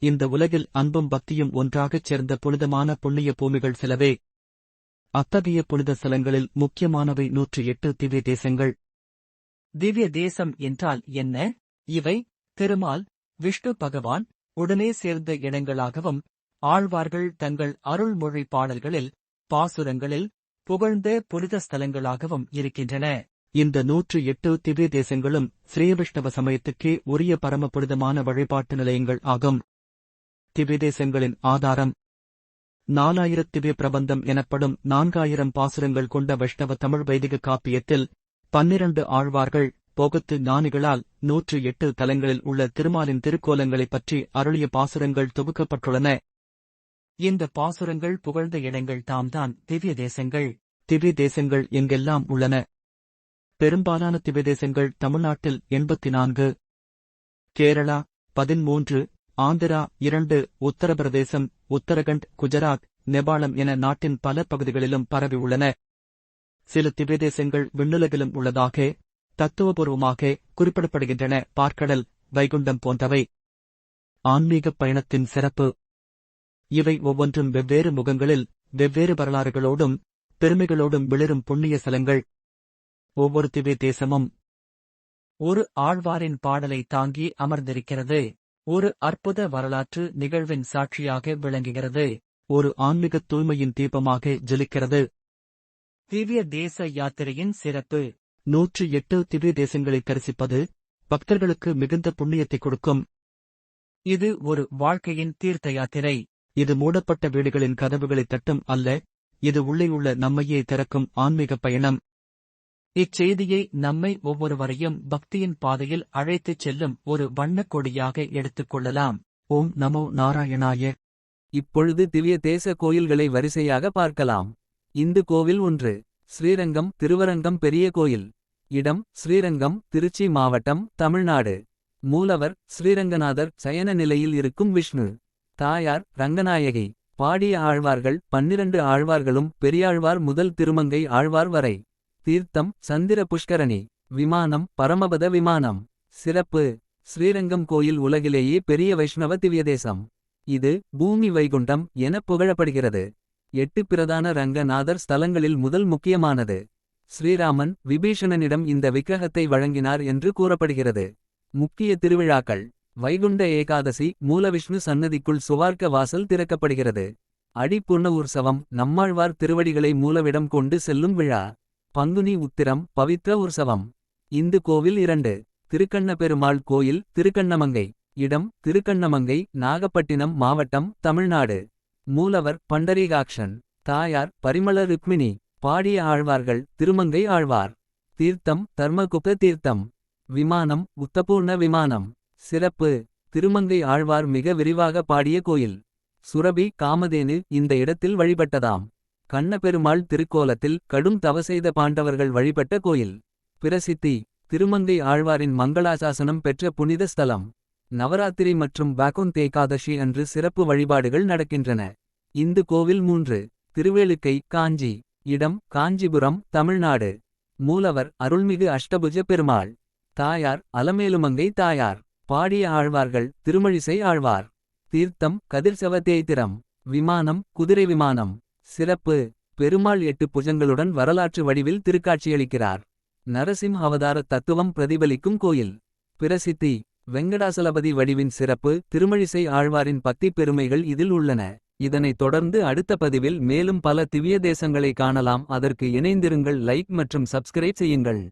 இந்த உலகில் அன்பும் பக்தியும் ஒன்றாகச் சேர்ந்த புனிதமான புண்ணிய பூமிகள் சிலவே. அத்தகைய புனித ஸ்தலங்களில் முக்கியமானவை 108 திவ்ய தேசங்கள். திவ்ய தேசம் என்றால் என்ன? இவை திருமால், விஷ்ணு பகவான் உடனே சேர்ந்த இடங்களாகவும் ஆழ்வார்கள் தங்கள் அருள்மொழி பாடல்களில், பாசுரங்களில் புகழ்ந்த புனித ஸ்தலங்களாகவும் இருக்கின்றன. இந்த 108 திவ்ய தேசங்களும் ஸ்ரீவைஷ்ணவ சமயத்துக்கே உரிய பரம புனிதமான வழிபாட்டு நிலையங்கள் ஆகும். திவ்ய தேசங்களின் ஆதாரம் 4000 திவ்ய பிரபந்தம் எனப்படும் 4000 பாசுரங்கள் கொண்ட வைஷ்ணவ தமிழ் வைதிக காப்பியத்தில் 12 ஆழ்வார்கள் போகத்து ஞானிகளால் 108 தலங்களில் உள்ள திருமாலின் திருக்கோலங்களைப் பற்றி அருளிய பாசுரங்கள் தொகுக்கப்பட்டுள்ளன. இந்த பாசுரங்கள் புகழ்ந்த இடங்கள் தாம்தான் திவ்ய தேசங்கள். திவ்ய தேசங்கள் எங்கெல்லாம் உள்ளன? பெரும்பாலான திவ்ய தேசங்கள் தமிழ்நாட்டில் 84, கேரளா 13, ஆந்திரா 2, உத்தரப்பிரதேசம், உத்தரகண்ட், குஜராத், நேபாளம் என நாட்டின் பல பகுதிகளிலும் பரவி உள்ளன. சில திவ்ய தேசங்கள் விண்ணுலகிலும் உள்ளதாக தத்துவபூர்வமாக குறிப்பிடப்படுகின்றன. பார்க்கடல், வைகுண்டம் போன்றவை. ஆன்மீகப் பயணத்தின் சிறப்பு. இவை ஒவ்வொன்றும் வெவ்வேறு முகங்களில் வெவ்வேறு வரலாறுகளோடும் பெருமைகளோடும் விளிரும் புண்ணிய ஸ்தலங்கள். ஒவ்வொரு திவ்ய தேசமும் ஒரு ஆழ்வாரின் பாடலை தாங்கி அமர்ந்திருக்கிறது. ஒரு அற்புத வரலாற்று நிகழ்வின் சாட்சியாக விளங்குகிறது. ஒரு ஆன்மீக தூய்மையின் தீபமாக ஜொலிக்கிறது. திவ்ய தேச யாத்திரையின் சிறப்பு. 108 திவ்ய தேசங்களை தரிசிப்பது பக்தர்களுக்கு மிகுந்த புண்ணியத்தை கொடுக்கும். இது ஒரு வாழ்க்கையின் தீர்த்த யாத்திரை. இது மூடப்பட்ட வீடுகளின் கதவுகளை தட்டும் அல்ல, இது உள்ளேயுள்ள நம்மையே திறக்கும் ஆன்மீக பயணம். இச்செய்தியை நம்மை ஒவ்வொருவரையும் பக்தியின் பாதையில் அழைத்துச் செல்லும் ஒரு வண்ணக் கொடியாக எடுத்துக் கொள்ளலாம். ஓம் நமோ நாராயணாய. இப்பொழுது திவ்ய தேச கோயில்களை வரிசையாக பார்க்கலாம். இந்து கோவில் 1. ஸ்ரீரங்கம் திருவரங்கம் பெரிய கோயில். இடம் ஸ்ரீரங்கம், திருச்சி மாவட்டம், தமிழ்நாடு. மூலவர் ஸ்ரீரங்கநாதர் சயன நிலையில் இருக்கும் விஷ்ணு. தாயார் ரங்கநாயகி. பாடிய ஆழ்வார்கள் 12 ஆழ்வார்களும் பெரியாழ்வார் முதல் திருமங்கை ஆழ்வார் வரை. தீர்த்தம் சந்திர புஷ்கரணி. விமானம் பரமபத விமானம். சிறப்பு. ஸ்ரீரங்கம் கோயில் உலகிலேயே பெரிய வைஷ்ணவ திவ்யதேசம். இது பூமி வைகுண்டம் என புகழப்படுகிறது. 8 பிரதான ரங்கநாதர் ஸ்தலங்களில் முதல் முக்கியமானது. ஸ்ரீராமன் விபீஷணனிடம் இந்த விக்கிரகத்தை வழங்கினார் என்று கூறப்படுகிறது. முக்கிய திருவிழாக்கள். வைகுண்ட ஏகாதசி மூலவிஷ்ணு சன்னதிக்குள் சுவார்க்க வாசல் திறக்கப்படுகிறது. அடிப்பூர்ண உற்சவம் நம்மாழ்வார் திருவடிகளை மூலவிடம் கொண்டு செல்லும் விழா. பங்குனி உத்திரம் பவித்ர உற்சவம். இந்து கோவில் 2. திருக்கண்ணபெருமாள் கோயில் திருக்கண்ணமங்கை. இடம் திருக்கண்ணமங்கை, நாகப்பட்டினம் மாவட்டம், தமிழ்நாடு. மூலவர் பண்டரீகாக்ஷன். தாயார் பரிமள ருக்மிணி. பாடிய ஆழ்வார்கள் திருமங்கை ஆழ்வார். தீர்த்தம் தர்மகுப்த தீர்த்தம். விமானம் உத்தபூர்ண விமானம். சிறப்பு. திருமங்கை ஆழ்வார் மிக விரிவாக பாடிய கோயில். சுரபி காமதேனு இந்த இடத்தில் வழிபட்டதாம். கண்ணபெருமாள் திருக்கோலத்தில் கடும் தவசெய்த பாண்டவர்கள் வழிபட்ட கோயில். பிரசித்தி. திருமங்கை ஆழ்வாரின் மங்களாசாசனம் பெற்ற புனித ஸ்தலம். நவராத்திரி மற்றும் பாகுந்த் ஏகாதசி அன்று சிறப்பு வழிபாடுகள் நடக்கின்றன. இந்து கோவில் 3. திருவேலுக்கை காஞ்சி. இடம் காஞ்சிபுரம், தமிழ்நாடு. மூலவர் அருள்மிகு அஷ்டபுஜ பெருமாள். தாயார் அலமேலுமங்கை தாயார். பாடிய ஆழ்வார்கள் திருமழிசை ஆழ்வார். தீர்த்தம் கதிர்சவ தேய்திரம். விமானம் குதிரை விமானம். சிறப்பு. பெருமாள் 8 புஜங்களுடன் வரலாற்று வடிவில் திருக்காட்சியளிக்கிறார். நரசிம்ஹ அவதார தத்துவம் பிரதிபலிக்கும் கோயில். பிரசித்தி. வெங்கடாசலபதி வடிவின் சிறப்பு. திருமழிசை ஆழ்வாரின் பக்தி பெருமைகள் இதில் உள்ளன. இதனைத் தொடர்ந்து அடுத்த பதிவில் மேலும் பல திவ்ய தேசங்களை காணலாம். அதற்கு இணைந்திருங்கள். லைக் மற்றும் சப்ஸ்கிரைப் செய்யுங்கள்.